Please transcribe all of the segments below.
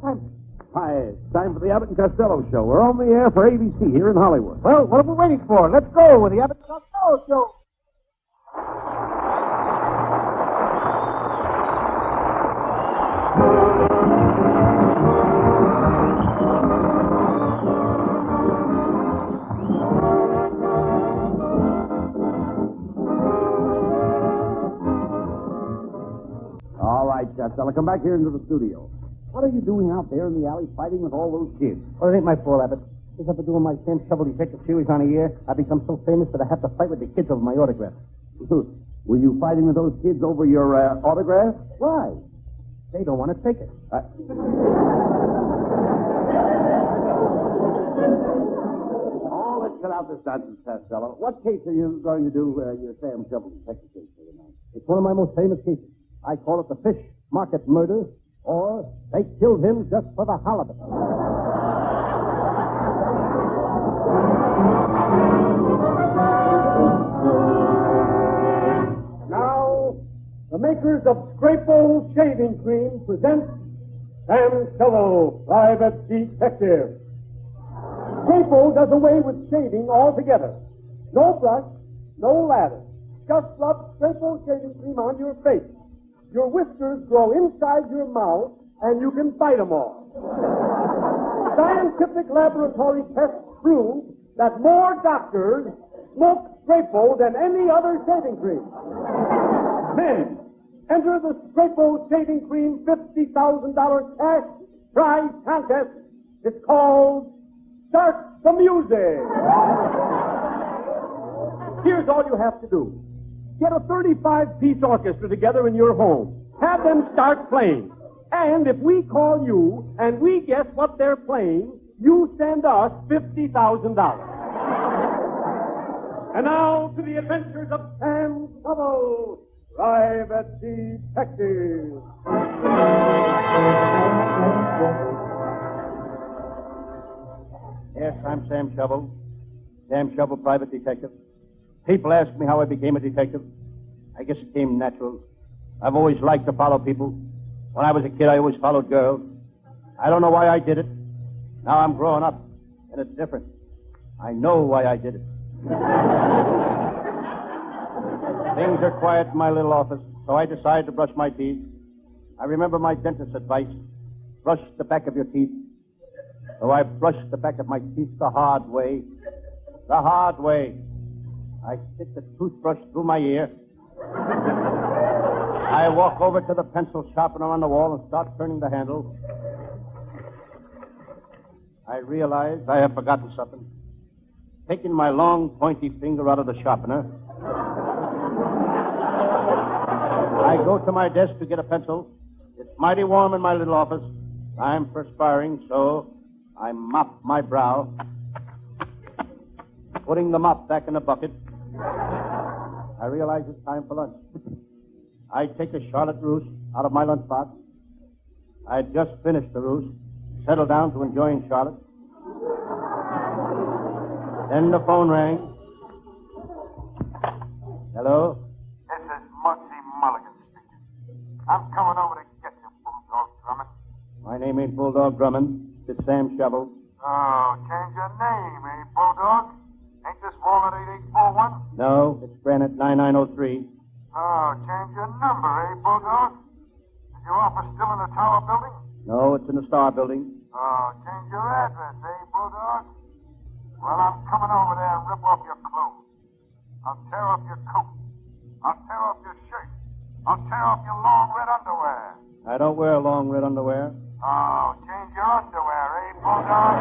what time? Hi, it's time for the Abbott Costello Show. We're on the air for ABC here in Hollywood. Well, what are we waiting for? Let's go with the Abbott Costello Show. All right, Costello, come back here into the studio. What are you doing out there in the alley fighting with all those kids? Well, it ain't my fault, Abbott. Since I've been doing my Sam Shovel Detective series on a year, I've become so famous that I have to fight with the kids over my autograph. Were you fighting with those kids over your autograph? Why? They don't want to take it. Oh, let's cut out this nonsense, Costello. What case are you going to do your Sam Shovel Detective case for tonight? It's one of my most famous cases. I call it the fish market murder, or they killed him just for the halibut. Now, the makers of Scrapo Shaving Cream present Sam Shovel, Private Detective. Scrapo does away with shaving altogether. No brush, no lather. Just rub Scrapo Shaving Cream on your face. Your whiskers grow inside your mouth, and you can bite them off. Scientific laboratory tests prove that more doctors smoke Scrapo than any other shaving cream. Men, enter the Scrapo Shaving Cream $50,000 cash prize contest. It's called Start the Music. Here's all you have to do. Get a 35-piece orchestra together in your home. Have them start playing. And if we call you and we guess what they're playing, you send us $50,000. And now to the adventures of Sam Shovel, Private Detective. Yes, I'm Sam Shovel. Sam Shovel, Private Detective. People ask me how I became a detective. I guess it came natural. I've always liked to follow people. When I was a kid, I always followed girls. I don't know why I did it. Now I'm growing up, and it's different. I know why I did it. Things are quiet in my little office, so I decide to brush my teeth. I remember my dentist's advice. Brush the back of your teeth. So I brushed the back of my teeth the hard way. The hard way. I stick the toothbrush through my ear. I walk over to the pencil sharpener on the wall and start turning the handle. I realize I have forgotten something. Taking my long, pointy finger out of the sharpener, I go to my desk to get a pencil. It's mighty warm in my little office. I'm perspiring, so I mop my brow, putting the mop back in the bucket. I realize it's time for lunch. I take a Charlotte Russe out of my lunchbox. I had just finished the Russe, settled down to enjoying Charlotte. Then the phone rang. Hello? This is Muggsy Mulligan speaking. I'm coming over to get you, Bulldog Drummond. My name ain't Bulldog Drummond. It's Sam Shovel. Oh, change your name, eh, Bulldog? Ain't this Walnut 8841? No, it's Granite 9903. Oh, change your number, eh, Bulldog? Is your office still in the Tower Building? No, it's in the Star Building. Oh, change your address, eh, Bulldog? Well, I'm coming over there and rip off your clothes. I'll tear off your coat. I'll tear off your shirt. I'll tear off your long red underwear. I don't wear long red underwear. Oh, change your underwear, eh, Bulldog?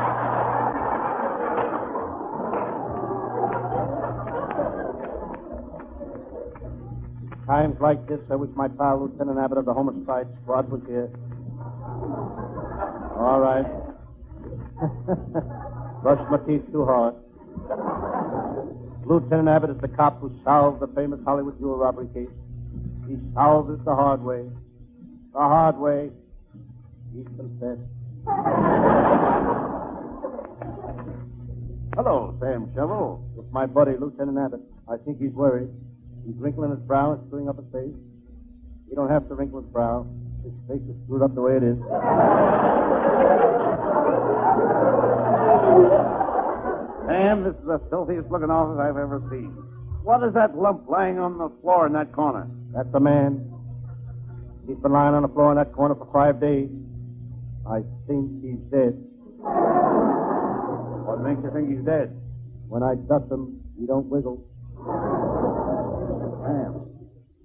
Times like this, I wish my pal, Lieutenant Abbott of the Homicide Squad, was here. All right. Brushed my teeth too hard. Lieutenant Abbott is the cop who solved the famous Hollywood jewel robbery case. He solved it the hard way. The hard way. He confessed. Hello, Sam Shovel. It's my buddy, Lieutenant Abbott. I think he's worried. He's wrinkling his brow and screwing up his face. You don't have to wrinkle his brow. His face is screwed up the way it is. Sam, this is the filthiest looking office I've ever seen. What is that lump lying on the floor in that corner? That's the man. He's been lying on the floor in that corner for 5 days. I think he's dead. What makes you think he's dead? When I dust him, he don't wiggle. Sam,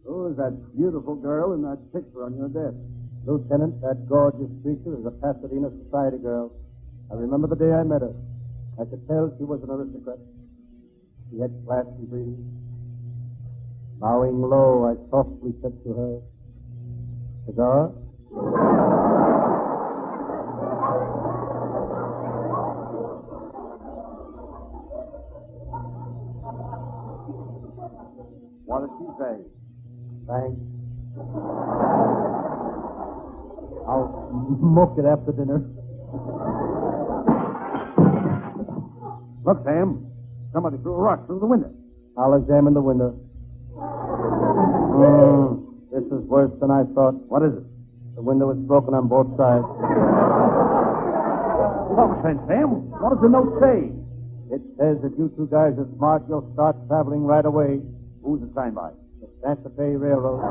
who is that beautiful girl in that picture on your desk? Lieutenant, that gorgeous creature is a Pasadena society girl. I remember the day I met her. I could tell she was an aristocrat. She had class and breeding. Bowing low, I softly said to her, "Cigar?" What did she say? Thanks. I'll smoke it after dinner. Look, Sam. Somebody threw a rock through the window. I'll examine the window. This is worse than I thought. What is it? The window is broken on both sides. Nonsense, Sam. What does the note say? It says that you two guys are smart. You'll start traveling right away. Who's it signed by? The Santa Fe Railroad.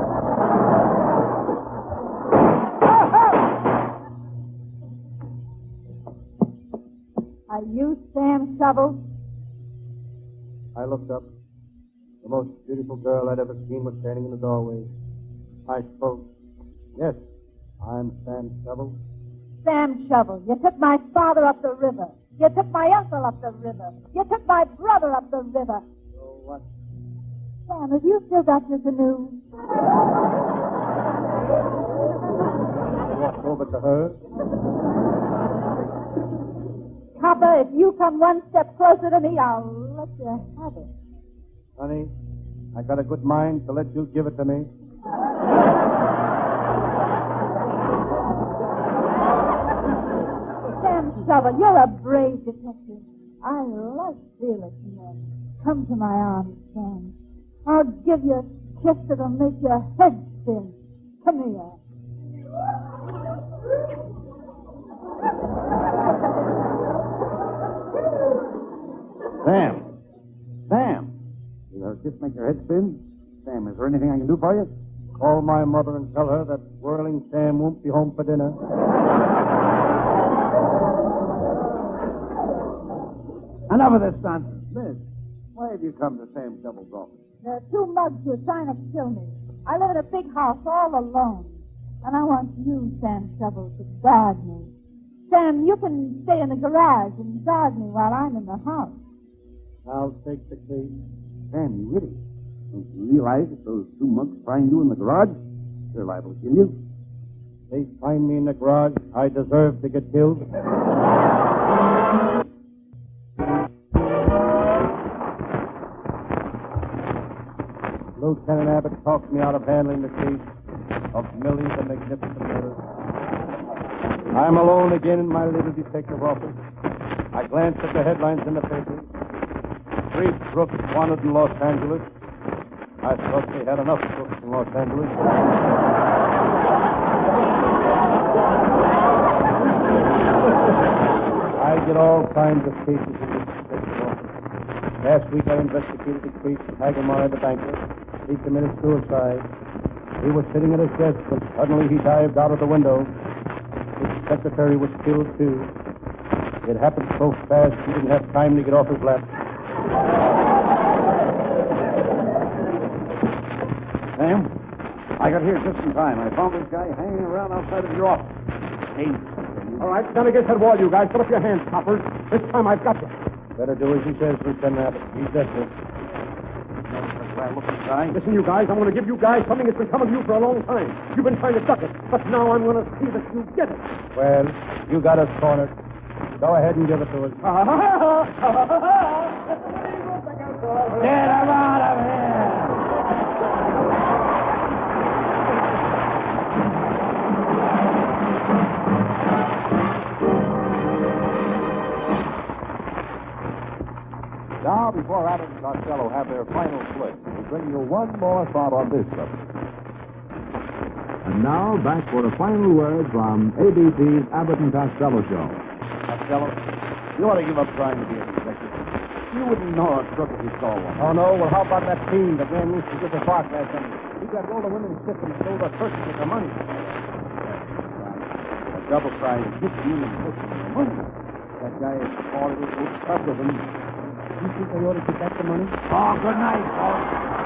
Are you Sam Shovel? I looked up. The most beautiful girl I'd ever seen was standing in the doorway. I spoke. Yes, I'm Sam Shovel. Sam Shovel, you took my father up the river. You took my uncle up the river. You took my brother up the river. So what? Sam, have you still got your canoe? I walked over to her. Papa, if you come one step closer to me, I'll let you have it. Honey, I got a good mind to let you give it to me. Sam Shovel, you're a brave detective. I love fearless men. Come to my arms, Sam. I'll give you a kiss that'll make your head spin. Come here. Sam. Sam. Did her kiss make your head spin? Sam, is there anything I can do for you? Call my mother and tell her that whirling Sam won't be home for dinner. Enough of this nonsense. Miss, why have you come to Sam Shovel's office? There are two mugs who are trying to kill me. I live in a big house all alone. And I want you, Sam Shovel, to guard me. Sam, you can stay in the garage and guard me while I'm in the house. I'll take the case. Sam, you idiot. Don't you realize that those two monks find you in the garage? They're liable to kill you. They find me in the garage. I deserve to get killed. Lieutenant Abbott talked me out of handling the case of millions of magnificent murders. I'm alone again in my little detective office. I glance at the headlines in the papers. 3 crooks wanted in Los Angeles. I thought they had enough crooks in Los Angeles. I get all kinds of cases in this detective office. Last week I investigated the case of Hagemar, the banker. He committed suicide. He was sitting at his desk when suddenly he dived out of the window. His secretary was killed, too. It happened so fast he didn't have time to get off his lap. Sam, I got here just in time. I found this guy hanging around outside of your office. Hey, All right, stand against that wall, you guys. Put up your hands, coppers. This time I've got you. Better do as he says, Lieutenant Abbott. He's desperate. Listen, you guys, I'm going to give you guys something that's been coming to you for a long time. You've been trying to duck it, but now I'm going to see that you get it. Well, you got us cornered. Go ahead and give it to us. Get him out of here! Now, before Abbott and Costello have their final flick, we bring you one more thought on this subject. And now, back for a final word from ABC's Abbott and Costello Show. I've Costello. You ought to give up trying to be a detective. You wouldn't know a crook if you saw one. Oh, no? Well, how about that fiend that ran loose to get the park last night? He got all the women sick and stole the turkeys with the money. A double crime, 15 and 15 money. That guy is all it was tough with him. You think they ought to get back the money? Oh, good night, folks.